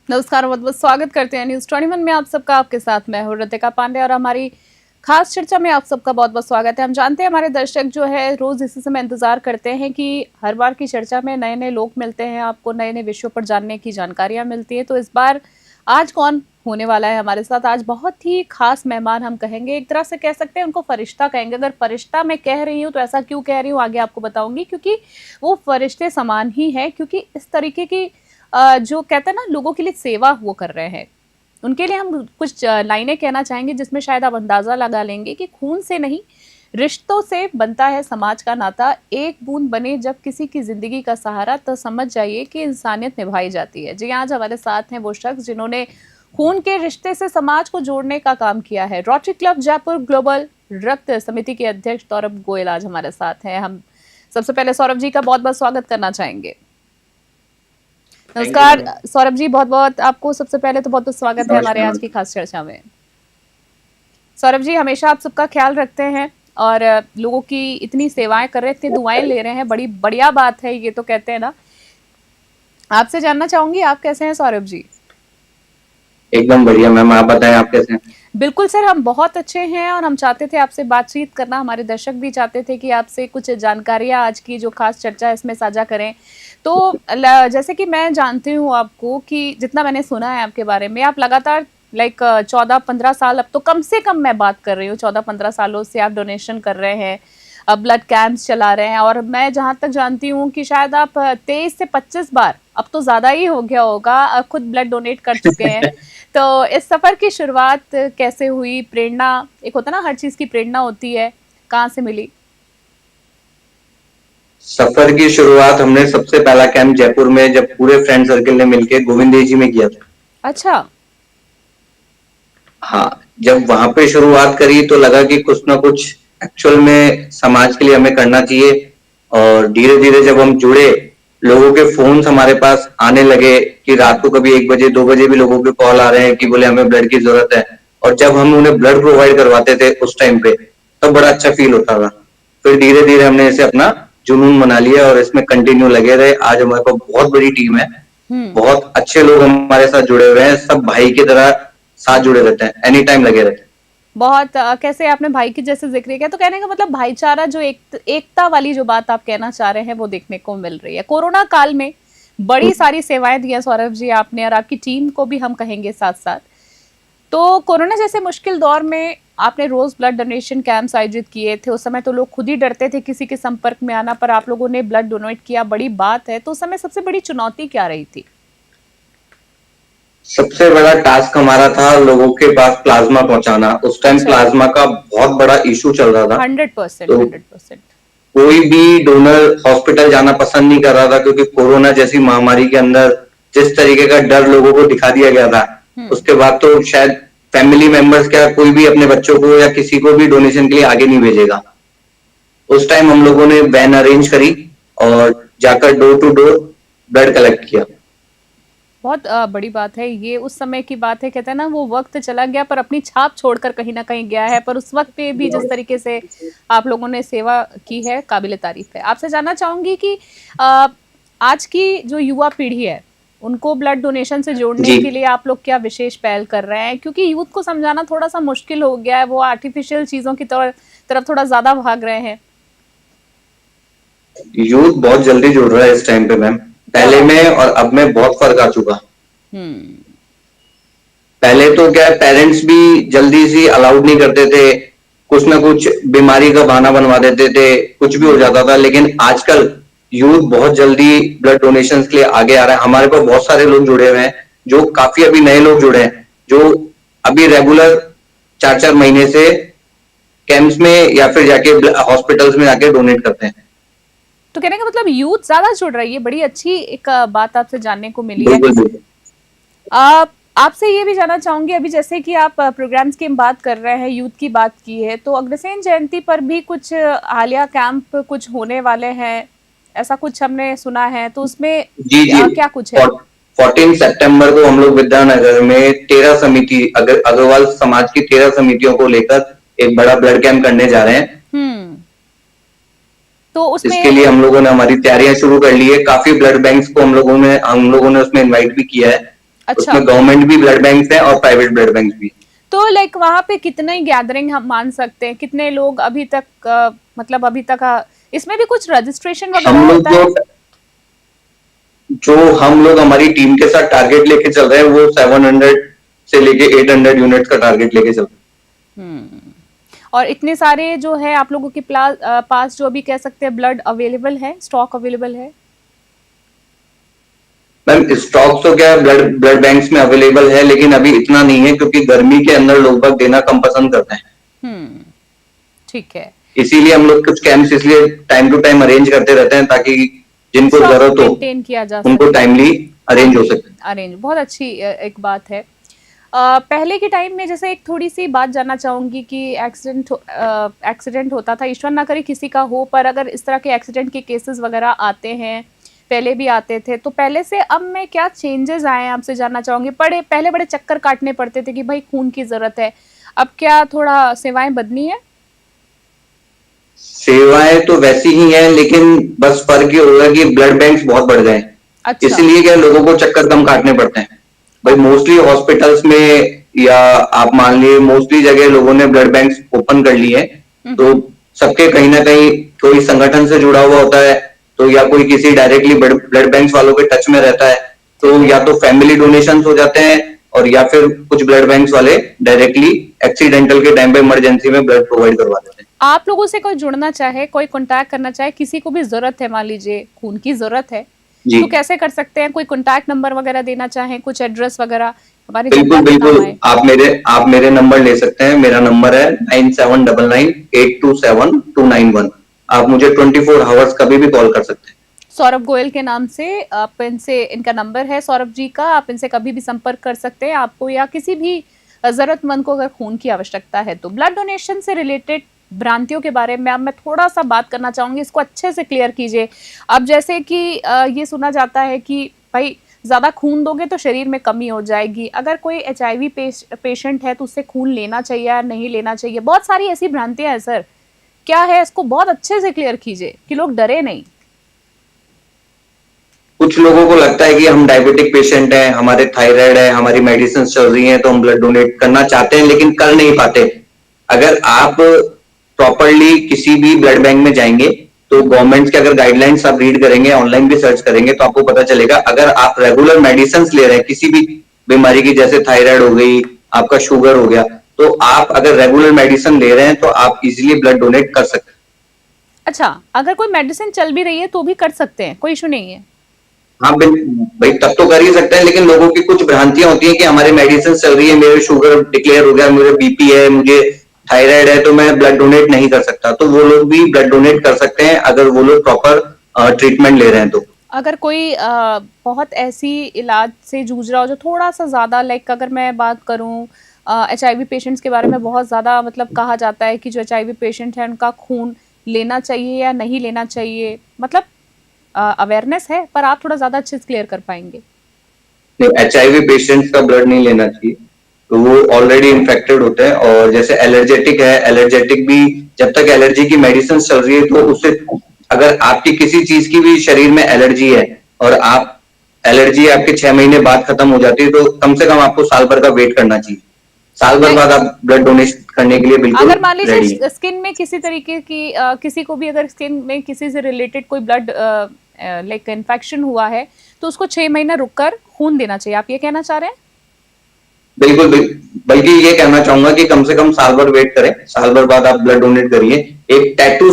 नमस्कार, बहुत बहुत स्वागत करते हैं न्यूज़ 21 में आप सबका। आपके साथ मैं हूँ रितिका पांडे और हमारी खास चर्चा में आप सबका बहुत बहुत स्वागत है। हम जानते हैं हमारे दर्शक जो है रोज इसी समय इंतजार करते हैं कि हर बार की चर्चा में नए नए लोग मिलते हैं, आपको नए नए विषयों पर जानने की जानकारियां मिलती हैं। तो इस बार आज कौन होने वाला है हमारे साथ? आज बहुत ही खास मेहमान हम कहेंगे, एक तरह से कह सकते हैं उनको फरिश्ता कहेंगे। अगर फरिश्ता मैं कह रही हूँ तो ऐसा क्यों कह रही हूँ आगे आपको बताऊंगी, क्योंकि वो फरिश्ते समान ही है। क्योंकि इस तरीके की जो कहते हैं ना लोगों के लिए सेवा वो कर रहे हैं। उनके लिए हम कुछ लाइनें कहना चाहेंगे जिसमें शायद आप अंदाजा लगा लेंगे कि खून से नहीं, रिश्तों से बनता है समाज का नाता। एक बूंद बने जब किसी की जिंदगी का सहारा, तो समझ जाइए कि इंसानियत निभाई जाती है। जी, आज हमारे साथ हैं वो शख्स जिन्होंने खून के रिश्ते से समाज को जोड़ने का काम किया है। रोटरी क्लब जयपुर ग्लोबल रक्त समिति के अध्यक्ष सौरभ गोयल आज हमारे साथ हैं। हम सबसे पहले सौरभ जी का बहुत बहुत स्वागत करना चाहेंगे। नमस्कार सौरभ जी, बहुत बहुत आपको सबसे पहले तो बहुत बहुत स्वागत है हमारे आज की खास चर्चा में। सौरभ जी हमेशा आप सबका ख्याल रखते हैं और लोगों की इतनी सेवाएं कर रहे हैं, इतनी दुआएं ले रहे हैं, बड़ी बढ़िया बात है ये तो कहते हैं ना। आपसे जानना चाहूंगी आप कैसे हैं सौरभ जी? एकदम बढ़िया मैम, आप बताएं आप कैसे हैं? बिल्कुल सर, हम बहुत अच्छे हैं और हम चाहते थे आपसे बातचीत करना, हमारे दर्शक भी चाहते थे कि आपसे कुछ जानकारियां आज की जो खास चर्चा है इसमें साझा करें। तो जैसे कि मैं जानती हूँ आपको कि जितना मैंने सुना है आपके बारे में, आप लगातार 14-15 साल, अब तो कम से कम मैं बात कर रही हूँ 14-15 सालों से आप डोनेशन कर रहे हैं, ब्लड कैंप्स चला रहे हैं। और मैं जहाँ तक जानती हूँ कि शायद आप 23 से 25 बार, अब तो ज़्यादा ही हो गया होगा, खुद ब्लड डोनेट कर चुके हैं। तो इस सफ़र की शुरुआत कैसे हुई? प्रेरणा एक होता ना, हर चीज़ की प्रेरणा होती है, कहाँ से मिली? सफर की शुरुआत हमने सबसे पहला कैंप जयपुर में जब पूरे फ्रेंड सर्कल ने मिलके गोविंद जी में किया था। अच्छा। हाँ, जब वहां पे शुरुआत करी तो लगा कि कुछ ना कुछ एक्चुअल में समाज के लिए हमें करना चाहिए। और धीरे धीरे जब हम जुड़े, लोगों के फोन हमारे पास आने लगे कि रात को कभी 1 बजे 2 बजे भी लोगों के कॉल आ रहे हैं कि बोले हमें ब्लड की जरूरत है। और जब हम उन्हें ब्लड प्रोवाइड करवाते थे उस टाइम पे, तब बड़ा अच्छा फील होता था। फिर धीरे धीरे हमने इसे अपना जुनून बना लिया और इसमें कंटिन्यू लगे रहे। आज हमारे पास बहुत बड़ी टीम है, बहुत अच्छे लोग हमारे साथ जुड़े हुए हैं, सब भाई की तरह साथ जुड़े रहते हैं, एनी टाइम लगे रहते हैं। बहुत कैसे आपने भाई की जैसे जिक्र किया, तो कहने का मतलब भाईचारा, जो एकता वाली जो बात आप कहना चाह रहे हैं वो देखने को मिल रही है। कोरोना काल में बड़ी सारी सेवाएं दी हैं सौरभ जी आपने, और आपकी टीम को भी हम कहेंगे साथ साथ। तो कोरोना जैसे मुश्किल दौर में आपने रोज ब्लड डोनेशन कैंप्स आयोजित किए थे। उस समय तो लोग खुद ही डरते थे किसी के संपर्क में आना, पर आप लोगों ने ब्लड डोनेट किया, बड़ी बात है। तो उस समय सबसे बड़ी चुनौती क्या रही थी? सबसे बड़ा टास्क हमारा था लोगों के पास प्लाज्मा पहुंचाना। उस टाइम अच्छा। प्लाज्मा का बहुत बड़ा इशू चल रहा था। 100%, तो 100%। कोई भी डोनर हॉस्पिटल जाना पसंद नहीं कर रहा था, क्योंकि कोरोना जैसी महामारी के अंदर जिस तरीके का डर लोगों को दिखा दिया गया था, उसके बाद तो शायद फैमिली मेंबर्स क्या कोई भी अपने बच्चों को या किसी को भी डोनेशन के लिए आगे नहीं भेजेगा। उस टाइम हम लोगों ने वैन अरेंज करी और जाकर door to door blood collect किया। बहुत बड़ी बात है ये, उस समय की बात है। कहते हैं ना वो वक्त चला गया पर अपनी छाप छोड़कर कहीं ना कहीं गया है। पर उस वक्त पे भी जिस तरीके से आप लोगों ने सेवा की है, काबिले तारीफ है। आपसे जानना चाहूंगी कि आज की जो युवा पीढ़ी है उनको ब्लड डोनेशन से जोड़ने के लिए आप लोग क्या विशेष पहल कर रहे हैं? क्योंकि यूथ को समझाना थोड़ा सा मुश्किल हो गया है, वो आर्टिफिशियल चीजों की तरफ थोड़ा ज्यादा भाग रहे हैं। यूथ बहुत जल्दी जुड़ रहा है इस टाइम पे मैम, पहले में और अब में बहुत फर्क आ चुका। पहले तो क्या है, पेरेंट्स भी जल्दी से अलाउड नहीं करते थे, कुछ ना कुछ बीमारी का बहाना बनवा देते थे, कुछ भी हो जाता था। लेकिन आजकल यूथ बहुत जल्दी ब्लड डोनेशन के लिए आगे आ रहा है। हमारे पास बहुत सारे लोग जुड़े हुए हैं, जो काफी अभी नए लोग जुड़े हैं, जो अभी रेगुलर 4-4 महीने से कैंप्स में या फिर जाके हॉस्पिटल्स में जाके डोनेट करते हैं। तो कहने का मतलब यूथ ज्यादा जुड़ रही है, बड़ी अच्छी एक बात आपसे जानने को मिली है। बिल्कुल बिल्कुल। आपसे ये भी जानना चाहूंगी, अभी जैसे कि आप प्रोग्राम्स की बात कर रहे हैं, यूथ की बात की है, तो अग्रसेन जयंती पर भी कुछ हालिया कैंप कुछ होने वाले हैं, ऐसा कुछ हमने सुना है। तो उसमें जी जी, क्या कुछ है? 14 सितंबर को हम लोग विद्यानगर में 13 समिति अग्रवाल समाज की 13 समितियों को लेकर एक बड़ा ब्लड कैंप करने जा रहे हैं। तो उसमें इसके लिए हम लोगों ने हमारी तैयारियां शुरू कर ली है। काफी ब्लड बैंक्स को हम लोगों ने उसमें इनवाइट भी किया है। अच्छा, उसमें गवर्नमेंट भी ब्लड बैंक है और प्राइवेट ब्लड बैंक भी। तो लाइक वहां पे कितने गैदरिंग हम मान सकते हैं, कितने लोग अभी तक मतलब अभी तक इसमें भी कुछ रजिस्ट्रेशन वगैरह हम लोग होता है? जो हम लोग हमारी टीम के साथ टारगेट लेके चल रहे हैं वो 700 से लेके 800 यूनिट का टारगेट लेके चल रहे हैं। हम्म। और इतने सारे जो है आप लोगों के पास जो अभी कह सकते हैं ब्लड अवेलेबल है, स्टॉक अवेलेबल है? मैम स्टॉक तो क्या ब्लड ब्लड बैंक्स में अवेलेबल है, लेकिन अभी इतना नहीं है क्योंकि गर्मी के अंदर लोग बाग देना कम पसंद करते हैं। हम्म, ठीक है। इसीलिए हम लोग कुछ कैंप्स इसलिए टाइम टू टाइम अरेंज करते रहते हैं ताकि जिनको स्टॉक जरूरत हो मेंटेन किया जा उनको सके। टाइमली हाँ अरेंज हो जी, सके। अरेंज बहुत अच्छी एक बात है। पहले के टाइम में जैसे एक थोड़ी सी बात जानना चाहूंगी कि एक्सीडेंट होता था, ईश्वर ना करे किसी का हो, पर अगर इस तरह के एक्सीडेंट के केसेस वगैरह आते हैं, पहले भी आते थे, तो पहले से अब में क्या चेंजेस आए हैं आपसे जानना चाहूंगी। पहले बड़े चक्कर काटने पड़ते थे कि भाई खून की जरूरत है, अब क्या थोड़ा सेवाएं बदली है? सेवाएं तो वैसी ही हैं, लेकिन बस फर्क ये होगा कि ब्लड बैंक्स बहुत बढ़ गए हैं। अच्छा। इसीलिए क्या लोगों को चक्कर कम काटने पड़ते हैं। भाई ओके। मोस्टली हॉस्पिटल्स में या आप मान लिए मोस्टली जगह लोगों ने ब्लड बैंक्स ओपन कर लिए हैं। तो हम्म। सबके कहीं ना कहीं कोई संगठन से जुड़ा हुआ होता है, तो या कोई किसी डायरेक्टली ब्लड बैंक्स वालों के टच में रहता है, तो ठीक है। या तो फैमिली डोनेशन हो जाते हैं और या फिर कुछ ब्लड बैंक्स वाले डायरेक्टली एक्सीडेंटल के टाइम पे इमरजेंसी में ब्लड प्रोवाइड करवा देते हैं। आप लोगों से कोई जुड़ना चाहे, कोई कांटेक्ट करना चाहे, किसी को भी जरूरत है, मान लीजिए खून की जरूरत है, जी तो कैसे कर सकते हैं? कोई कांटेक्ट नंबर वगैरह देना चाहें, कुछ एड्रेस वगैरह, हमारी बिल्कुल जनता के काम बिल्कुल, आए। आप मेरे नंबर ले सकते हैं। मेरा नंबर है 9799827291। आप मुझे 24 आवर्स कभी भी कॉल कर सकते हैं। सौरभ गोयल के नाम से आप इनसे, इनका नंबर है सौरभ जी का, आप इनसे कभी भी संपर्क कर सकते हैं। आपको या किसी भी जरूरतमंद को अगर खून की आवश्यकता है तो। ब्लड डोनेशन से रिलेटेड भ्रांतियों के बारे में अब मैं थोड़ा सा बात करना चाहूंगी, इसको अच्छे से क्लियर कीजिए। अब जैसे कि ये सुना जाता है कि भाई ज्यादा खून दोगे तो शरीर में कमी हो जाएगी, अगर कोई HIV पेशेंट है तो उससे खून लेना चाहिए या नहीं लेना चाहिए, बहुत सारी ऐसी भ्रांतियां हैं सर। क्या है, इसको बहुत अच्छे से क्लियर कीजिए कि लोग डरे नहीं। कुछ लोगों को लगता है कि हम डायबिटिक पेशेंट हैं, हमारे थायराइड है, हमारी मेडिसिन चल रही हैं, तो हम ब्लड डोनेट करना चाहते हैं लेकिन कर नहीं पाते। अगर आप प्रॉपरली किसी भी ब्लड बैंक में जाएंगे तो गवर्नमेंट के अगर गाइडलाइंस आप रीड करेंगे, ऑनलाइन भी सर्च करेंगे, तो आपको पता चलेगा। अगर आप रेगुलर मेडिसिन ले रहे हैं किसी भी बीमारी की, जैसे थायराइड हो गई, आपका शुगर हो गया, तो आप अगर रेगुलर मेडिसिन ले रहे हैं तो आप इजिली ब्लड डोनेट कर सकते हैं। अच्छा, अगर कोई मेडिसिन चल भी रही है तो भी कर सकते हैं, कोई इशू नहीं है? हाँ भाई तब तो कर ही सकते हैं, लेकिन लोगों की कुछ भ्रांतियां होती हैं कि हमारी मेडिसिन चल रही है, मेरे शुगर डिक्लेयर हो गया, मुझे बीपी है, मुझे थायराइड है, तो मैं ब्लड डोनेट नहीं कर सकता। तो वो लोग भी ब्लड डोनेट कर सकते हैं अगर वो लोग प्रॉपर ट्रीटमेंट ले रहे हैं तो। अगर कोई बहुत ऐसी इलाज से जूझ रहा हो जो थोड़ा सा ज्यादा, लाइक अगर मैं बात करूं HIV पेशेंट्स के बारे में, बहुत ज्यादा मतलब कहा जाता है कि जो HIV पेशेंट है उनका खून लेना चाहिए या नहीं लेना चाहिए, मतलब अवेयरनेस है, पर आप थोड़ा ज्यादा अच्छे से क्लियर कर पाएंगे। HIV पेशेंट्स का ब्लड नहीं लेना चाहिए, तो वो ऑलरेडी इन्फेक्टेड होते हैं। और जैसे एलर्जेटिक है, एलर्जेटिक भी जब तक एलर्जी की मेडिसिन चल रही है तो उससे, अगर आपकी किसी चीज की भी शरीर में एलर्जी है और आप एलर्जी आपके 6 महीने बाद खत्म हो जाती है, तो कम से कम आपको साल भर का वेट करना चाहिए। साल भर नहीं, बाद आप ब्लड डोनेट करने के लिए बिल्कुल अगर मान रेडी है। लीजिए स्किन में किसी तरीके की किसी को भी अगर स्किन में किसी से रिलेटेड कोई ब्लड लाइक इन्फेक्शन हुआ है तो उसको 6 महीना रुककर खून देना चाहिए, आप ये कहना चाह रहे हैं? बिल्कुल बल्कि ये कहना चाहूंगा कि कम से कम साल भर वेट करें, साल भर बाद आप ब्लड डोनेट करिए। एक टैटू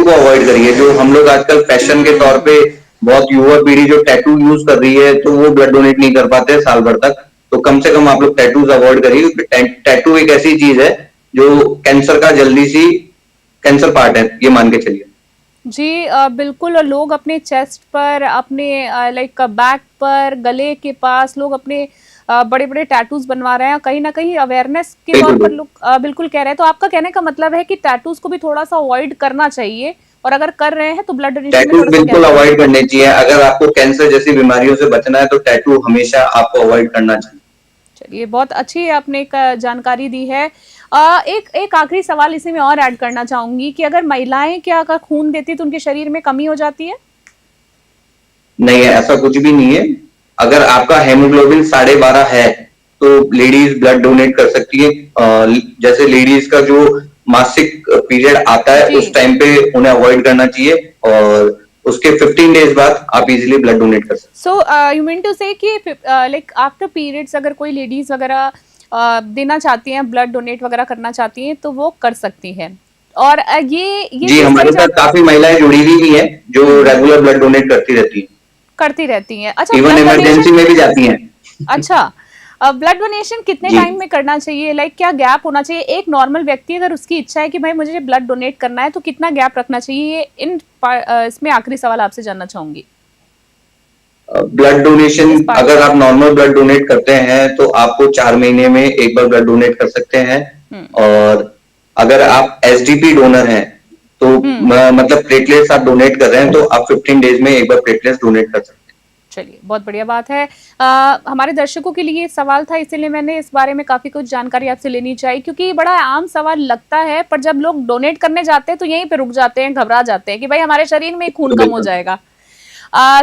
को अवॉइड करिए। जो हम लोग आजकल फैशन के तौर पे, बहुत युवा पीढ़ी जो टैटू यूज कर रही है, तो वो ब्लड डोनेट नहीं कर पाते साल भर तक। तो कम से कम आप लोग टैटूज अवॉइड करिए, क्योंकि टैटू एक ऐसी चीज है जो कैंसर का जल्दी सी कैंसर पार्ट है, ये मान के चलिए। जी बिल्कुल। और लोग अपने चेस्ट पर, अपने लाइक बैक पर, गले के पास लोग अपने बड़े बड़े टैटूज बनवा रहे हैं, कहीं ना कहीं अवेयरनेस के तौर बिल्कुल पर लोग बिल्कुल कह रहे हैं। तो आपका कहने का मतलब है कि टैटूज को भी थोड़ा सा अवॉइड करना चाहिए, और अगर कर रहे हैं तो ब्लड डोनेशन में टैटू थोड़ा सा बिल्कुल केयरफुल अवॉइड रहें। करने चाहिए। अगर आपको कैंसर जैसी बीमारियों से बचना है तो टैटू हमेशा आपको अवॉइड करना चाहिए। चलिए, बहुत अच्छी आपने एक जानकारी दी है। एक एक आखिरी सवाल इसी में और ऐड करना चाहूंगी कि अगर महिलाएं क्या अगर खून देती तो उनके शरीर में कमी हो जाती है? नहीं है, ऐसा कुछ भी नहीं है। अगर आपका हेमोग्लोबिन 12.5 है तो लेडीज ब्लड डोनेट कर सकती है। जैसे लेडीज का जो मासिक पीरियड आता है जी। उस टाइम पे उन्हें अवॉइड करना चाहिए और उसके 15 डेज बाद आप इजीली ब्लड डोनेट कर सकते सो यू मीन टू से कि लाइक आफ्टर पीरियड्स अगर कोई लेडीज वगैरह देना चाहती हैं, ब्लड डोनेट वगैरह करना चाहती हैं, तो वो कर सकती हैं। और हैं। ये जी, चीज हमारे सही साथ काफी महिलाएं जुड़ी हुई भी हैं जो रेगुलर ब्लड डोनेट करती रहती हैं, करती रहती हैं। अच्छा, इवन ब्लड इमरजेंसी डोनेशन। में भी जाती हैं। अच्छा, ब्लड डोनेशन कितने जी। टाइम में करना चाहिए? लाइक क्या गैप होना चाहिए? एक नॉर्मल व्यक्ति अगर उसकी इच्छा है कि भाई मुझे ब्लड डोनेट करना है, तो कितना गैप रखना चाहिए? ये इसमें आखिरी सवाल आपसे जानना चाहूंगी ब्लड डोनेशन इस पार्ट अगर में। आप नॉर्मल ब्लड डोनेट करते हैं तो आपको 4 महीने में एक बार ब्लड डोनेट कर सकते हैं। हम्म। और अगर आप एसडीपी डोनर हैं तो मतलब प्लेटलेट्स आप डोनेट कर रहे हैं तो आप 15 डेज में एक बार प्लेटलेट्स डोनेट कर सकते हैं। चलिए, बहुत बढ़िया बात है। हमारे दर्शकों के लिए सवाल था, इसीलिए मैंने इस बारे में काफी कुछ जानकारी आपसे लेनी चाहिए, क्योंकि ये बड़ा आम सवाल लगता है, पर जब लोग डोनेट करने जाते हैं तो यहीं पे रुक जाते हैं, घबरा जाते हैं कि भाई हमारे शरीर में खून कम हो बिल्कुल जाएगा।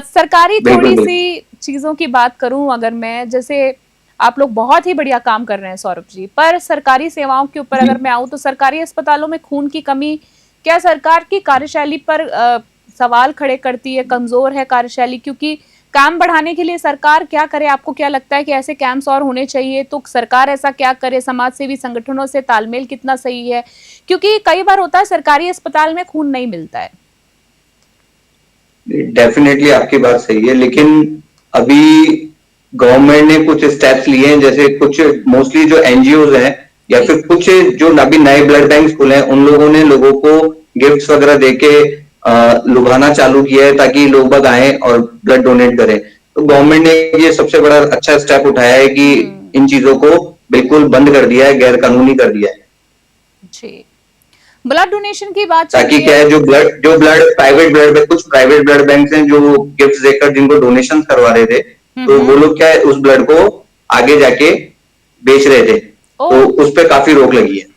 सरकारी बिल्कुल थोड़ी बिल्कुल। सी चीजों की बात करूं अगर मैं, जैसे आप लोग बहुत ही बढ़िया काम कर रहे हैं सौरभ जी, पर सरकारी सेवाओं के ऊपर जी। अगर मैं आऊं तो सरकारी अस्पतालों में खून की कमी क्या सरकार की कार्यशैली पर सवाल खड़े करती है? कमजोर है कार्यशैली? क्योंकि काम बढ़ाने के लिए सरकार क्या करे? आपको क्या लगता है कि ऐसे कैंप्स और होने चाहिए? तो सरकार ऐसा क्या करे? समाज सेवी संगठनों से तालमेल कितना सही है? क्योंकि कई बार होता है सरकारी अस्पताल में खून नहीं मिलता है। डेफिनेटली आपकी बात सही है, लेकिन अभी गवर्नमेंट ने कुछ स्टेप्स लिए हैं, जैसे कुछ मोस्टली जो एनजीओ हैं या फिर कुछ जो अभी नए ब्लड बैंक खुले हैं उन लोगों ने लोगों को गिफ्ट्स वगैरह देके लुभाना चालू किया है ताकि लोग बाग आए और ब्लड डोनेट करें। तो गवर्नमेंट ने ये सबसे बड़ा अच्छा स्टेप उठाया है कि इन चीजों को बिल्कुल बंद कर दिया है, गैर कानूनी कर दिया है। जी, ब्लड डोनेशन की बात चल ताकि रही क्या है। है, जो ब्लड प्राइवेट ब्लड कुछ प्राइवेट ब्लड बैंक हैं जो गिफ्ट देकर जिनको डोनेशन करवा रहे थे, तो वो लोग क्या है उस ब्लड को आगे जाके बेच रहे थे, ओ, तो उस पर काफी रोक लगी है।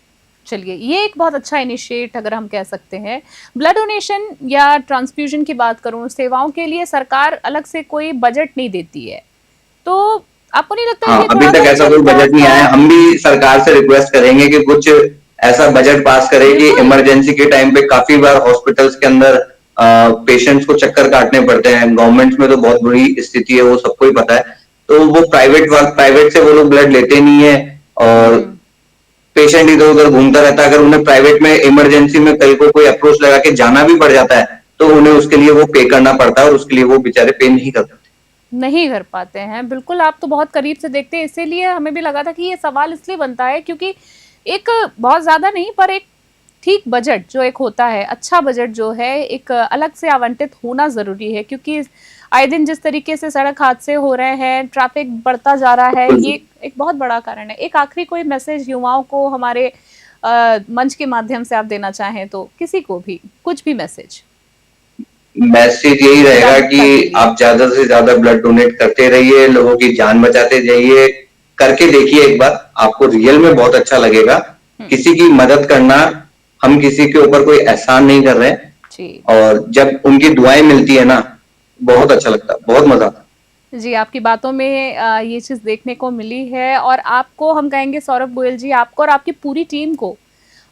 चलिए, ये एक बहुत अच्छा इनिशिएट अगर हम कह सकते हैं। ब्लड डोनेशन या ट्रांसफ्यूजन की बात करूं, सेवाओं के लिए सरकार अलग से कोई बजट नहीं देती है, तो आपको नहीं लगता है हाँ, कि अभी थोड़ा तक बहुत ऐसा कोई जनता बजट नहीं का? आया। हम भी सरकार से रिक्वेस्ट करेंगे कि कुछ ऐसा बजट पास करे कि बिल्कुल। इमरजेंसी के टाइम पे काफी बार हॉस्पिटल्स के अंदर पेशेंट्स को चक्कर काटने पड़ते हैं। गवर्नमेंट में तो बहुत बुरी स्थिति है, वो सबको ही पता है। तो वो प्राइवेट से वो लोग ब्लड लेते नहीं है और पेशेंट इधर उधर घूमता रहता है। अगर उन्हें प्राइवेट में इमरजेंसी में कहीं को कोई अप्रोच लगा के जाना भी पड़ जाता है तो उन्हें उसके लिए वो पे करना पड़ता है और उसके लिए वो बेचारे पे नहीं कर पाते। नहीं कर पाते हैं, बिल्कुल। आप तो बहुत करीब से देखते हैं, इसीलिए हमें भी लगा था कि ये सवाल इसलिए बनता है क्योंकि एक बहुत ज्यादा नहीं पर एक ठीक बजट जो एक होता है, अच्छा बजट जो है एक अलग से आवंटित होना जरूरी है, क्योंकि आए दिन जिस तरीके से सड़क हादसे हो रहे हैं, ट्रैफिक बढ़ता जा रहा है, ये एक बहुत बड़ा कारण है। एक आखिरी कोई मैसेज युवाओं को हमारे मंच के माध्यम से आप देना चाहें तो, किसी को भी कुछ भी मैसेज यही रहेगा जागरूकता के कि लिए। आप ज्यादा से ज्यादा ब्लड डोनेट करते रहिए, लोगों की जान बचाते जाइए। करके देखिए एक बार, आपको रियल में बहुत अच्छा लगेगा। किसी की मदद करना, हम किसी के ऊपर कोई एहसान नहीं कर रहे हैं, जी और जब उनकी दुआएं मिलती है ना, बहुत अच्छा लगता है, बहुत मजा आता है। जी, आपकी बातों में ये चीज देखने को मिली है, और आपको हम कहेंगे सौरभ गोयल जी, आपको और आपकी पूरी टीम को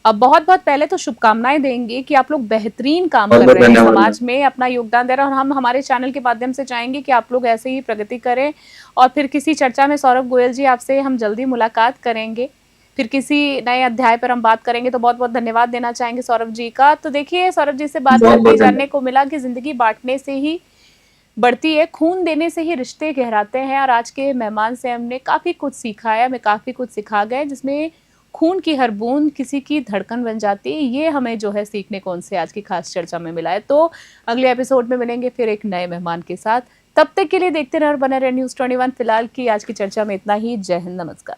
बहुत बहुत पहले तो शुभकामनाएं देंगे कि आप लोग बेहतरीन काम बहुत कर बहुत रहे हैं, धन्यवाद। समाज में अपना योगदान दे रहे हैं, और हम हमारे चैनल के माध्यम से चाहेंगे कि आप लोग ऐसे ही प्रगति करें। और फिर किसी चर्चा में सौरभ गोयल जी आपसे हम जल्दी मुलाकात करेंगे, फिर किसी नए अध्याय पर हम बात करेंगे। तो बहुत बहुत धन्यवाद देना चाहेंगे सौरभ जी का। तो देखिए, सौरभ जी से बात बहुत करके बहुत जानने धन्यवाद। को मिला कि जिंदगी बांटने से ही बढ़ती है, खून देने से ही रिश्ते गहराते हैं, और आज के मेहमान से हमने काफी कुछ सीखा है, हमें काफी कुछ सिखा गए, जिसमें खून की हर बूंद किसी की धड़कन बन जाती है। ये हमें जो है सीखने को उनसे आज की खास चर्चा में मिला है। तो अगले एपिसोड में मिलेंगे फिर एक नए मेहमान के साथ। तब तक के लिए देखते रहे और बने रहे News 21। फिलहाल की आज की चर्चा में इतना ही। जय हिंद, नमस्कार।